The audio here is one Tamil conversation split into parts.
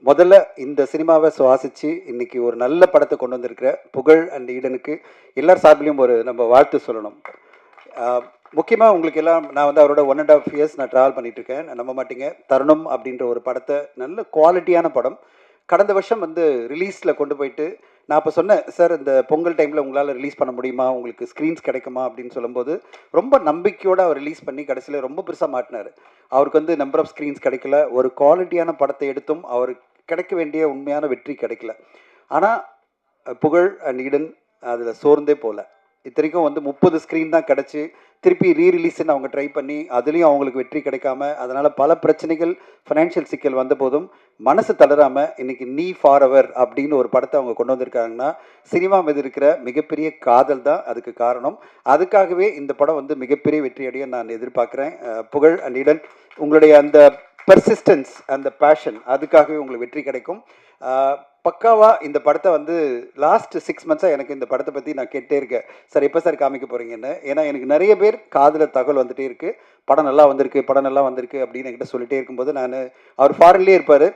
முதல்ல இந்த சினிமாவை சுவாசித்து இன்றைக்கி ஒரு நல்ல படத்தை கொண்டு வந்திருக்கிற புகழ் அண்ட் ஈடனுக்கு எல்லார் சார்பிலையும் ஒரு நம்ம வாழ்த்து சொல்லணும். முக்கியமாக உங்களுக்கு எல்லாம் நான் வந்து அவரோட 1.5 இயர்ஸ் நான் ட்ராவல் பண்ணிகிட்ருக்கேன். நம்ப மாட்டீங்க, தருணம் அப்படின்ற ஒரு படத்தை நல்ல குவாலிட்டியான படம் கடந்த வருஷம் வந்து ரிலீஸில் கொண்டு போயிட்டு நான் இப்போ சொன்னேன், சார் இந்த பொங்கல் டைமில் உங்களால் ரிலீஸ் பண்ண முடியுமா, உங்களுக்கு ஸ்க்ரீன்ஸ் கிடைக்குமா அப்படின்னு சொல்லும்போது ரொம்ப நம்பிக்கையோடு அவர் ரிலீஸ் பண்ணி கடைசியில் ரொம்ப பெருசாக மாட்டினார். அவருக்கு வந்து நம்பர் ஆஃப் ஸ்க்ரீன்ஸ் கிடைக்கல, ஒரு குவாலிட்டியான படத்தை எடுத்தும் அவருக்கு கிடைக்க வேண்டிய உண்மையான வெற்றி கிடைக்கல. ஆனால் புகழ் அண்ட் ஈடன் அதில் சோர்ந்தே போகல. இத்தனைக்கும் வந்து 30 ஸ்க்ரீன் தான் கிடச்சி திருப்பி ரீரிலீஸ்ன்னு அவங்க ட்ரை பண்ணி அதுலேயும் அவங்களுக்கு வெற்றி கிடைக்காம அதனால் பல பிரச்சனைகள் ஃபைனான்ஷியல் சிக்கல் வந்த போதும் மனசு தளராமல் இன்றைக்கி நீ ஃபார் எவர் அப்படின்னு ஒரு படத்தை அவங்க கொண்டு வந்திருக்காங்கன்னா சினிமா மீது இருக்கிற மிகப்பெரிய காதல் தான் அதுக்கு காரணம். அதுக்காகவே இந்த படம் வந்து மிகப்பெரிய வெற்றியடைய நான் எதிர்பார்க்குறேன். புகழ் அண்ட் ஈடன், உங்களுடைய அந்த பெர்சிஸ்டன்ஸ், அந்த பேஷன், அதுக்காகவே உங்களுக்கு வெற்றி கிடைக்கும். பக்காவாக இந்த படத்தை வந்து லாஸ்ட் 6 மந்த்ஸாக எனக்கு இந்த படத்தை பற்றி நான் கேட்டே இருக்கேன், சார் எப்போ சார் காமிக்க போகிறீங்கன்னு. ஏன்னா எனக்கு நிறைய பேர் காதில் தகவல் வந்துகிட்டே இருக்குது, படம் நல்லா வந்திருக்கு படம் நல்லா வந்திருக்கு அப்படின்னு என்கிட்ட சொல்லிகிட்டே இருக்கும்போது அவர் ஃபாரின்லேயே இருப்பார்.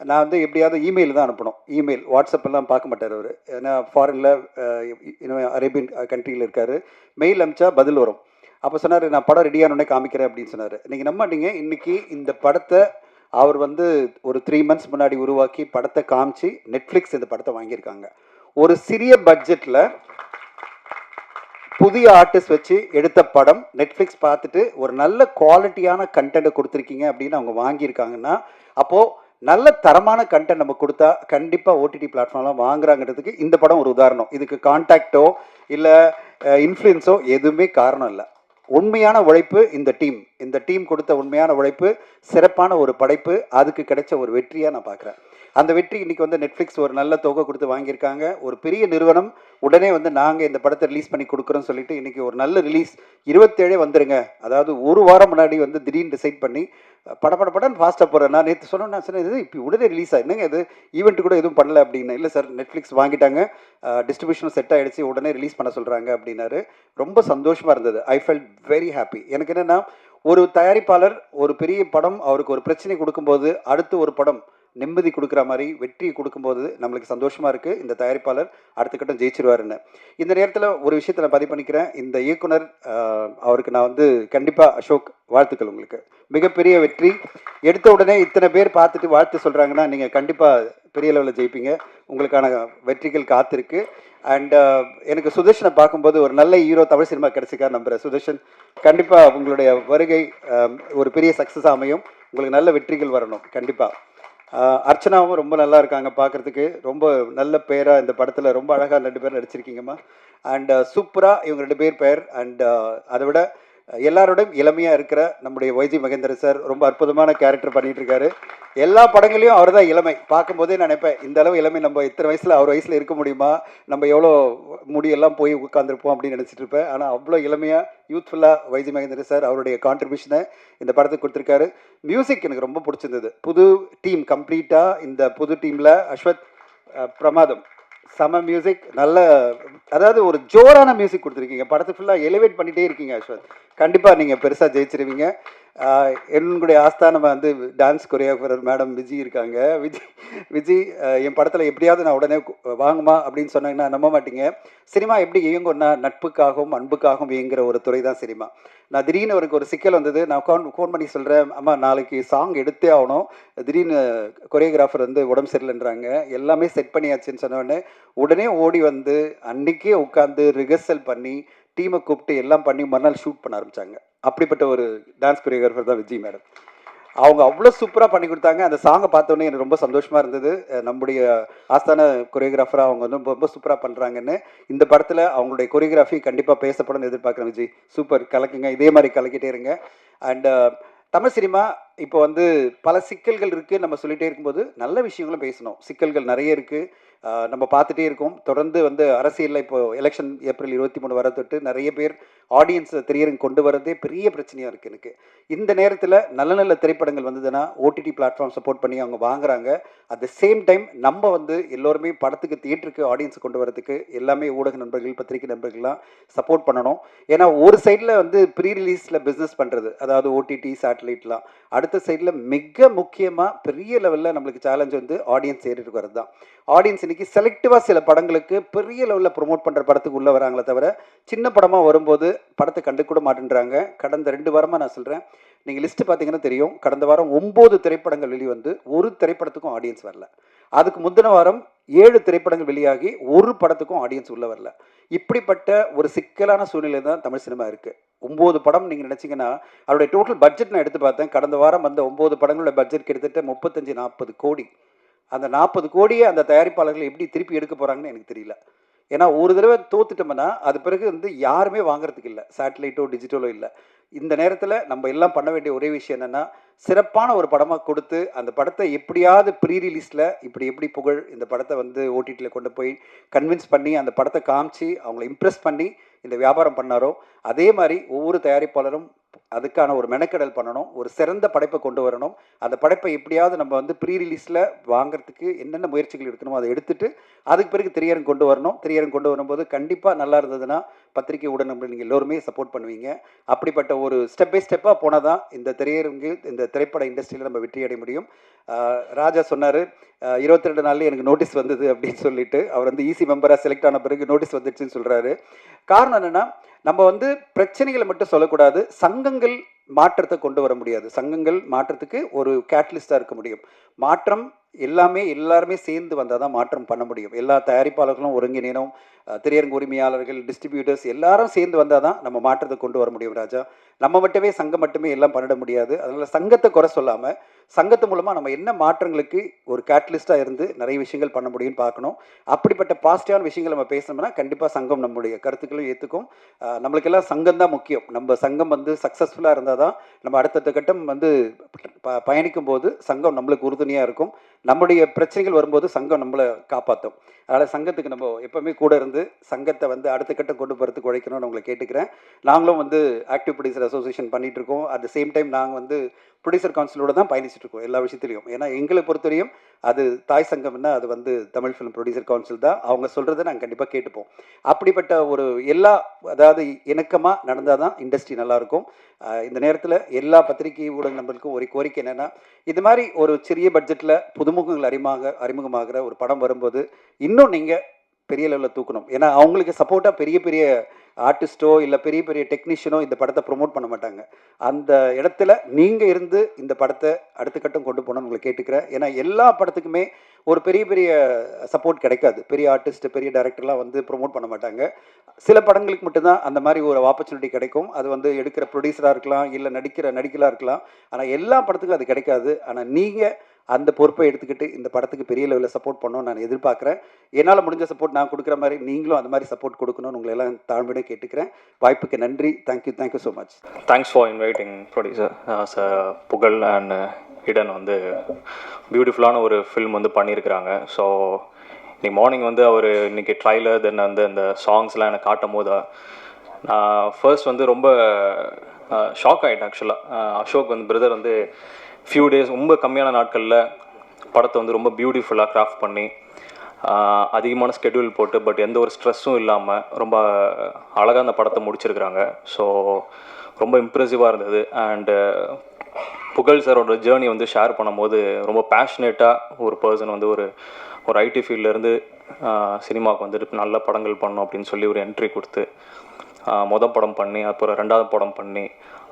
நான் வந்து எப்படியாவது இமெயில் தான் அனுப்பணும், இமெயில் வாட்ஸ்அப்பெல்லாம் பார்க்க மாட்டார் அவர். ஏன்னா ஃபாரினில் இன்னும் அரேபியன் கண்ட்ரியில் இருக்கார். மெயில் அனுப்பிச்சா பதில் வரும். அப்போ சொன்னார், நான் படம் ரெடியானோடனே காமிக்கிறேன் அப்படின்னு சொன்னார். நீங்கள் நம்ப மாட்டீங்க, இன்றைக்கி இந்த படத்தை அவர் வந்து ஒரு 3 மந்த்ஸ் முன்னாடி உருவாக்கி படத்தை காமிச்சு நெட்ஃப்ளிக்ஸ் இந்த படத்தை வாங்கியிருக்காங்க. ஒரு சிறிய பட்ஜெட்டில் புதிய ஆர்டிஸ்ட் வச்சு எடுத்த படம் நெட்ஃப்ளிக்ஸ் பார்த்துட்டு ஒரு நல்ல குவாலிட்டியான கண்டென்ட்டை கொடுத்துருக்கீங்க அப்படின்னு அவங்க வாங்கியிருக்காங்கன்னா அப்போது நல்ல தரமான கண்டென்ட் நம்ம கொடுத்தா கண்டிப்பாக ஓடிடி பிளாட்ஃபார்ம்லாம் வாங்குறாங்கிறதுக்கு இந்த படம் ஒரு உதாரணம். இதுக்கு கான்டாக்டோ இல்லை இன்ஃப்ளூயன்ஸோ எதுவுமே காரணம் இல்லை. உண்மையான உழைப்பு இந்த டீம் கொடுத்த உண்மையான உழைப்பு, சிறப்பான ஒரு படைப்பு, அதுக்கு கிடைச்ச ஒரு வெற்றியாக நான் பார்க்குறேன். அந்த வெற்றி இன்றைக்கி வந்து நெட்ஃப்ளிக்ஸ் ஒரு நல்ல தொகை கொடுத்து வாங்கியிருக்காங்க. ஒரு பெரிய நிறுவனம் உடனே வந்து நாங்கள் இந்த படத்தை ரிலீஸ் பண்ணி கொடுக்குறோன்னு சொல்லிட்டு இன்றைக்கி ஒரு நல்ல ரிலீஸ் 27 வந்துருங்க, அதாவது ஒரு வாரம் முன்னாடி வந்து திடீர்னு டிசைட் பண்ணி படன்னு ஃபாஸ்ட்டாக போகிறேன். நான் நேற்று நான் சொன்னேன், இது இப்போ உடனே ரிலீஸ் என்னங்க இது, ஈவெண்ட் கூட எதுவும் பண்ணல அப்படின்னு. இல்லை சார், நெட்ஃப்ளிக்ஸ் வாங்கிட்டாங்க, டிஸ்ட்ரிபியூஷனும் செட் ஆகிடுச்சு, உடனே ரிலீஸ் பண்ண சொல்கிறாங்க அப்படின்னாரு. ரொம்ப சந்தோஷமாக இருந்தது. I felt very happy. எனக்கு என்னென்னா, ஒரு தயாரிப்பாளர் ஒரு பெரிய படம் அவருக்கு ஒரு பிரச்சனை கொடுக்கும்போது அடுத்து ஒரு படம் நிம்மதி கொடுக்குற மாதிரி வெற்றி கொடுக்கும்போது நம்மளுக்கு சந்தோஷமாக இருக்குது. இந்த தயாரிப்பாளர் அடுத்த கட்டம் ஜெயிச்சிருவாருன்னு. இந்த நேரத்தில் ஒரு விஷயத்தை நான் பதிவு பண்ணிக்கிறேன். இந்த இயக்குனர் அவருக்கு நான் வந்து கண்டிப்பாக அசோக், வாழ்த்துக்கள். உங்களுக்கு மிகப்பெரிய வெற்றி. எடுத்த உடனே இத்தனை பேர் பார்த்துட்டு வாழ்த்து சொல்கிறாங்கன்னா நீங்கள் கண்டிப்பாக பெரிய லெவலில் ஜெயிப்பீங்க. உங்களுக்கான வெற்றிகள் காத்திருக்கு. அண்ட் எனக்கு சுதர்ஷனை பார்க்கும்போது ஒரு நல்ல ஹீரோ தமிழ் சினிமா கிடச்சிக்கார் நம்புகிறேன். சுதர்ஷன், கண்டிப்பாக உங்களுடைய வருகை ஒரு பெரிய சக்ஸஸ் அமையும், உங்களுக்கு நல்ல வெற்றிகள் வரணும் கண்டிப்பாக. அர்ச்சனாவும் ரொம்ப நல்லா இருக்காங்க பார்க்குறதுக்கு, ரொம்ப நல்ல பேராக இந்த படத்தில் ரொம்ப அழகாக 2 பேர் நடிச்சிருக்கீங்கம்மா. அண்ட் சூப்பராக இவங்க 2 பேர் பெயர். அண்ட் அதை விட எல்லாரோடையும் இளமையாக இருக்கிற நம்முடைய ஒய்ஜி மகேந்திரன் சார் ரொம்ப அற்புதமான கேரக்டர் பண்ணிகிட்டு இருக்காரு. எல்லா படங்களையும் அவர் தான் இளமை. பார்க்கும்போதே நான் நினைப்பேன், இந்த அளவு இளமை நம்ம இத்தனை வயசில் அவர் வயசில் இருக்க முடியுமா, நம்ம எவ்வளோ முடியெல்லாம் போய் உட்காந்துருப்போம் அப்படின்னு நினச்சிட்டு இருப்பேன். ஆனால் அவ்வளோ இளமையாக யூத்ஃபுல்லாக ஒய்ஜி மகேந்திரன் சார் அவருடைய கான்ட்ரிபியூஷனை இந்த படத்துக்கு கொடுத்துருக்காரு. மியூசிக் எனக்கு ரொம்ப பிடிச்சிருந்தது. புது டீம் கம்ப்ளீட்டாக, இந்த புது டீமில் அஸ்வத், பிரமாதம், செம மியூசிக், நல்ல, அதாவது ஒரு ஜோரான மியூசிக் கொடுத்துருக்கீங்க. படத்தை ஃபுல்லாக எலிவேட் பண்ணிகிட்டே இருக்கீங்க அஸ்வத். கண்டிப்பாக நீங்கள் பெருசாக ஜெயிச்சிருவீங்க. என்னுடைய ஆஸ்தானம் வந்து டான்ஸ் கொரியோகிராஃபர் மேடம் விஜி இருக்காங்க. விஜி என் படத்தில் எப்படியாவது நான் உடனே வாங்குமா அப்படின்னு சொன்னாங்கன்னா நம்ப மாட்டீங்க. சினிமா எப்படி இயங்கும்னா நட்புக்காகவும் அன்புக்காகவும் இயங்குகிற ஒரு துறை தான் சினிமா. நான் திடீர்னு அவருக்கு ஒரு சிக்கல் வந்தது. நான் ஃபோன் பண்ணி சொல்கிறேன், அம்மா நாளைக்கு சாங் எடுத்தே ஆகணும், திடீர்னு கொரியோகிராஃபர் வந்து உடம்பு சரியில்லைன்றாங்க, எல்லாமே செட் பண்ணியாச்சுன்னு சொன்னோடனே உடனே ஓடி வந்து அன்றைக்கே உட்காந்து ரிஹர்சல் பண்ணி டீமை கூப்பிட்டு எல்லாம் பண்ணி மறுநாள் ஷூட் பண்ண ஆரம்பித்தாங்க. அப்படிப்பட்ட ஒரு டான்ஸ் கொரியோகிராஃபர் தான் விஜய் மேடம். அவங்க அவ்வளோ சூப்பராக பண்ணி கொடுத்தாங்க. அந்த சாங்கை பார்த்தோன்னே எனக்கு ரொம்ப சந்தோஷமாக இருந்தது. நம்முடைய ஆஸ்தான கொரியோகிராஃபராக அவங்க வந்து ரொம்ப சூப்பராக பண்ணுறாங்கன்னு. இந்த படத்தில் அவங்களுடைய கொரியோகிராஃபி கண்டிப்பாக பேசப்படணும்னு எதிர்பார்க்குறேன். விஜய் சூப்பர், கலக்குங்க, இதே மாதிரி கலக்கிட்டே இருங்க. அண்ட் தமிழ் சினிமா இப்போ வந்து பல சிக்கல்கள் இருக்குது, நம்ம சொல்லிகிட்டே இருக்கும்போது நல்ல விஷயங்களும் பேசணும். சிக்கல்கள் நிறைய இருக்குது, நம்ம பார்த்துட்டே இருக்கோம். தொடர்ந்து வந்து அரசியலில் இப்போது எலெக்ஷன் ஏப்ரல் 23 வர தொட்டு நிறைய பேர் ஆடியன்ஸை திரையரங்கு கொண்டு வரதே பெரிய பிரச்சனையாக இருக்குது எனக்கு. இந்த நேரத்தில் நல்ல நல்ல திரைப்படங்கள் வந்ததுன்னா ஓடிடி பிளாட்ஃபார்ம் சப்போர்ட் பண்ணி அவங்க வாங்குறாங்க. அட் த சேம் டைம் நம்ம வந்து எல்லோருமே படத்துக்கு தியேட்டருக்கு ஆடியன்ஸை கொண்டு வரதுக்கு எல்லாமே ஊடக நண்பர்கள், பத்திரிகை நண்பர்கள்லாம் சப்போர்ட் பண்ணணும். ஏன்னா ஒரு சைடில் வந்து ப்ரீ ரிலீஸில் பிஸ்னஸ் பண்ணுறது, அதாவது ஓடிடி சேட்டலைட்லாம், அடுத்த சைடில் மிக முக்கியமாக பெரிய லெவலில் நம்மளுக்கு சேலஞ்ச் வந்து ஆடியன்ஸ் ஏறிட்டு வரது தான். ஆடியன்ஸ் இன்னைக்கு செலக்டிவாக சில படங்களுக்கு பெரிய லெவலில் ப்ரொமோட் பண்ணுற படத்துக்கு உள்ளே வராங்களே தவிர சின்ன படமாக வரும்போது படத்தை கண்டு கூட மாட்டேன்றாங்க. கடந்த 2 வாரமாக நான் சொல்கிறேன், நீங்கள் லிஸ்ட்டு பார்த்தீங்கன்னா தெரியும். கடந்த வாரம் 9 திரைப்படங்கள் வெளிவந்து ஒரு திரைப்படத்துக்கும் ஆடியன்ஸ் வரல. அதுக்கு முந்தின வாரம் 7 திரைப்படங்கள் வெளியாகி ஒரு படத்துக்கும் ஆடியன்ஸ் உள்ள வரல. இப்படிப்பட்ட ஒரு சிக்கலான சூழ்நிலை தான் தமிழ் சினிமா இருக்குது. 9 படம் நீங்கள் நினச்சிங்கன்னா அவருடைய டோட்டல் பட்ஜெட் நான் எடுத்து பார்த்தேன். கடந்த வாரம் வந்த 9 படங்களோட பட்ஜெட் கிட்டத்தட்ட 35-40 கோடி. அந்த 40 கோடியை அந்த தயாரிப்பாளர்கள் எப்படி திருப்பி எடுக்க போகிறாங்கன்னு எனக்கு தெரியல. ஏன்னா ஒரு தடவை தோத்துட்டோம்னா அது பிறகு வந்து யாருமே வாங்குறதுக்கு இல்லை, சேட்டலைட்டோ டிஜிட்டலோ இல்லை. இந்த நேரத்தில் நம்ம எல்லாம் பண்ண வேண்டிய ஒரே விஷயம் என்னென்னா, சிறப்பான ஒரு படமாக கொடுத்து அந்த படத்தை எப்படியாவது ப்ரீ ரிலீஸில் எப்படி புகழ் இந்த படத்தை வந்து ஓடிடியில் கொண்டு போய் கன்வின்ஸ் பண்ணி அந்த படத்தை காமிச்சு அவங்கள இம்ப்ரெஸ் பண்ணி இந்த வியாபாரம் பண்ணாரோ, அதே மாதிரி ஒவ்வொரு தயாரிப்பாளரும் அதுக்கான ஒரு மெனக்கெடல் பண்ணணும். ஒரு சிறந்த படைப்பை கொண்டு வரணும். அந்த படைப்பை எப்படியாவது நம்ம வந்து ப்ரீ ரிலீஸில் வாங்கிறதுக்கு என்னென்ன முயற்சிகள் எடுக்கணுமோ அதை எடுத்துகிட்டு அதுக்கு பிறகு திரையரங்கு கொண்டு வரணும். திரையரங்கு கொண்டு வரும்போது கண்டிப்பாக நல்லா இருந்ததுன்னா பத்திரிகை ஊடகங்கள் நீங்கள் எல்லோருமே சப்போர்ட் பண்ணுவீங்க. அப்படிப்பட்ட ஒரு ஸ்டெப் பை ஸ்டெப்பாக போனால் தான் இந்த திரையரங்கு இந்த திரைப்பட இண்டஸ்ட்ரியில் நம்ம வெற்றி அடைய முடியும். ராஜா சொன்னார் 22 நாள்லேயே எனக்கு நோட்டீஸ் வந்தது அப்படின்னு சொல்லிட்டு. அவர் வந்து ஈசி மெம்பராக செலக்ட் ஆன பிறகு நோட்டீஸ் வந்துடுச்சுன்னு சொல்கிறாரு. காரணம் என்னென்னா, நம்ம வந்து பிரச்சனைகளை மட்டும் சொல்லக்கூடாது, சங்கங்கள் மாற்றத்தை கொண்டு வர முடியாது. சங்கங்கள் மாற்றத்துக்கு ஒரு கேட்டலிஸ்டாக இருக்க முடியும். மாற்றம் எல்லாருமே சேர்ந்து வந்தால் தான் மாற்றம் பண்ண முடியும். எல்லா தயாரிப்பாளர்களும் ஒருங்கிணைனும், திரையரங்கு உரிமையாளர்கள், டிஸ்ட்ரிபியூட்டர்ஸ் எல்லாரும் சேர்ந்து வந்தால் தான் நம்ம மாற்றத்தை கொண்டு வர முடியும். ராஜா, நம்ம மட்டுமே சங்கம் மட்டுமே எல்லாம் பண்ணிட முடியாது. அதனால் சங்கத்தை குறை சொல்லாமல் சங்கத்து மூலமாக நம்ம என்ன மாற்றங்களுக்கு ஒரு கேட்டலிஸ்டாக இருந்து நிறைய விஷயங்கள் பண்ண முடியும்னு பார்க்கணும். அப்படிப்பட்ட பாசிட்டிவான விஷயங்கள் நம்ம பேசணும்னா கண்டிப்பாக சங்கம் நம்முடைய கருத்துக்களும் ஏற்றுக்கும். நம்மளுக்கெல்லாம் சங்கம் தான் முக்கியம். நம்ம சங்கம் வந்து சக்ஸஸ்ஃபுல்லாக இருந்தால் தான் நம்ம அடுத்தடுத்த கட்டம் வந்து பயணிக்கும் போது சங்கம் நம்மளுக்கு உறுதுணையாக இருக்கும். நம்முடைய பிரச்சனைகள் வரும்போது சங்கம் நம்மளை காப்பாற்றும். அதனால் சங்கத்துக்கு நம்ம எப்போவுமே கூட இருந்து சங்கத்தை வந்து அடுத்த கட்டம் கொண்டு போகிறதுக்கு உழைக்கணும்னு உங்களை கேட்டுக்கிறேன். நாங்களும் வந்து ஆக்டிவ் ப்ரொடியூசர் அசோசியேஷன் பண்ணிகிட்ருக்கோம். அட் த சேம் டைம் நாங்கள் வந்து ப்ரொடியூசர் கவுன்சிலோட தான் பயணிச்சுட்ருக்கோம் எல்லா விஷயத்துலையும். ஏன்னா எங்களை பொறுத்தவரையும் அது தாய் சங்கம்னா அது வந்து தமிழ் ஃபிலிம் ப்ரொடியூசர் கவுன்சில் தான். அவங்க சொல்கிறத நாங்கள் கண்டிப்பாக கேட்டுப்போம். அப்படிப்பட்ட ஒரு அதாவது இணக்கமாக நடந்தால் தான் இண்டஸ்ட்ரி நல்லாயிருக்கும். இந்த நேரத்தில் எல்லா பத்திரிகை ஊடக நண்பர்களுக்கும் ஒரு கோரிக்கை என்னென்னா, இது மாதிரி ஒரு சிறிய பட்ஜெட்டில் புதுமுகங்கள் அறிமுகமாகிற ஒரு படம் வரும்போது இன்னும் நீங்கள் பெரிய லெவலில் தூக்கணும். ஏன்னா அவங்களுக்கு சப்போர்ட்டாக பெரிய ஆர்டிஸ்ட்டோ இல்லை பெரிய டெக்னீஷியனோ இந்த படத்தை ப்ரொமோட் பண்ண மாட்டாங்க. அந்த இடத்துல நீங்கள் இருந்து இந்த படத்தை அடுத்த கட்டம் கொண்டு போகணும்னு உங்களை கேட்டுக்கிறேன். ஏன்னா எல்லா படத்துக்குமே ஒரு பெரிய சப்போர்ட் கிடைக்காது. பெரிய ஆர்டிஸ்ட் பெரிய டைரக்டர்லாம் வந்து ப்ரொமோட் பண்ண மாட்டாங்க. சில படங்களுக்கு மட்டும்தான் அந்த மாதிரி ஒரு ஆப்பர்ச்சுனிட்டி கிடைக்கும். அது வந்து எடுக்கிற ப்ரொடியூசராக இருக்கலாம், இல்லை நடிகலாக இருக்கலாம். ஆனால் எல்லா படத்துக்கும் அது கிடைக்காது. ஆனால் நீங்கள் அந்த பொறுப்பை எடுத்துக்கிட்டு இந்த படத்துக்கு பெரிய லெவலில் சப்போர்ட் பண்ணணும்னு நான் எதிர்பார்க்குறேன். என்னால் முடிஞ்ச சப்போர்ட் நான் கொடுக்குற மாதிரி நீங்களும் அந்த மாதிரி சப்போர்ட் கொடுக்கணும்னு உங்களை எல்லாம் தாழ்மையோட கேட்டுக்கிறேன். வாய்ப்புக்கு நன்றி. Thank you so much. Thanks for inviting producer sir புகழ் அண்ட் இடன் வந்து பியூட்டிஃபுல்லான ஒரு ஃபில்ம் வந்து பண்ணியிருக்கிறாங்க. ஸோ இன்னைக்கு மார்னிங் வந்து அவர் இன்றைக்கி ட்ரைலர் தென் வந்து அந்த சாங்ஸ்லாம் எனக்கு காட்டும் போது நான் ஃபர்ஸ்ட் வந்து ரொம்ப ஷாக் ஆகிட்டேன். ஆக்சுவலாக அசோக் வந்து பிரதர் வந்து ஃபியூ டேஸ் ரொம்ப கம்மியான நாட்களில் படத்தை வந்து ரொம்ப பியூட்டிஃபுல்லாக கிராஃப்ட் பண்ணி அதிகமான ஸ்கெடியூல் போட்டு பட் எந்த ஒரு ஸ்ட்ரெஸ்ஸும் இல்லாமல் ரொம்ப அழகாக அந்த படத்தை முடிச்சிருக்கிறாங்க. ஸோ ரொம்ப இம்ப்ரெசிவாக இருந்தது. அண்டு புகழ் சாரோட ஜேர்னி வந்து ஷேர் பண்ணும்போது ரொம்ப பேஷனேட்டாக ஒரு பர்சன் வந்து ஒரு ஐடி ஃபீல்ட்லேருந்து சினிமாவுக்கு வந்துட்டு நல்ல படங்கள் பண்ணணும் அப்படின்னு சொல்லி ஒரு என்ட்ரி கொடுத்து மொதல் படம் பண்ணி அப்புறம் 2வது படம் பண்ணி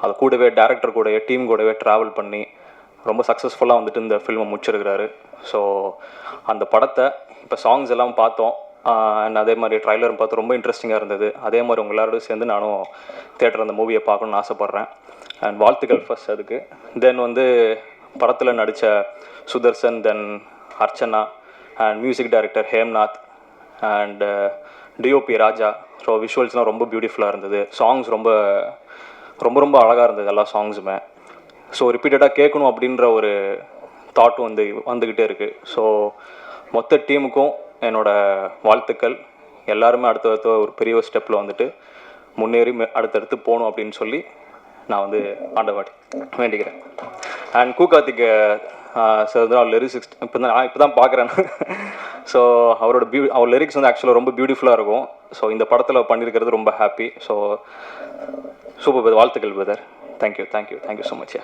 அது கூடவே டேரக்டர் கூடவே டீம் கூடவே ட்ராவல் பண்ணி ரொம்ப சக்ஸஸ்ஃபுல்லாக வந்துட்டு இந்த ஃபில்மை முடிச்சிருக்கிறாரு. ஸோ அந்த படத்தை இப்போ சாங்ஸ் எல்லாம் பார்த்தோம் அண்ட் அதே மாதிரி ட்ரைலரும் பார்த்து ரொம்ப இன்ட்ரெஸ்டிங்காக இருந்தது. அதே மாதிரி உங்கள் எல்லாரோடும் சேர்ந்து நானும் தேட்டர் அந்த மூவியை பார்க்கணுன்னு ஆசைப்பட்றேன். அண்ட் வாழ்த்துக்கள் ஃபர்ஸ்ட் அதுக்கு. தென் வந்து படத்தில் நடித்த Sudharsan, then Archana and music director Hemnath and DOP Raja. So விஷுவல்ஸ்லாம் ரொம்ப பியூட்டிஃபுல்லாக இருந்தது. சாங்ஸ் ரொம்ப ரொம்ப ரொம்ப அழகாக இருந்தது எல்லா சாங்ஸுமே. ஸோ ரிப்பீட்டடாக கேட்கணும் அப்படின்ற ஒரு தாட்டும் வந்துக்கிட்டே இருக்குது. ஸோ மொத்த டீமுக்கும் என்னோடய வாழ்த்துக்கள். எல்லாருமே அடுத்தடுத்த ஒரு பெரிய ஸ்டெப்பில் வந்துட்டு முன்னேறி அடுத்தடுத்து போகணும் அப்படின்னு சொல்லி நான் வந்து ஆண்டவாடி வேண்டிக்கிறேன். அண்ட் கூகார்த்திக் சார் வந்து அவர் லிரிக்ஸ் இப்போ தான் பார்க்குறேன். ஸோ அவர் லிரிக்ஸ் வந்து ஆக்சுவலாக ரொம்ப பியூட்டிஃபுல்லாக இருக்கும். ஸோ இந்த படத்தில் பண்ணியிருக்கிறது ரொம்ப ஹாப்பி. So super. வாழ்த்துக்கள் பிரதர். Thank you so much.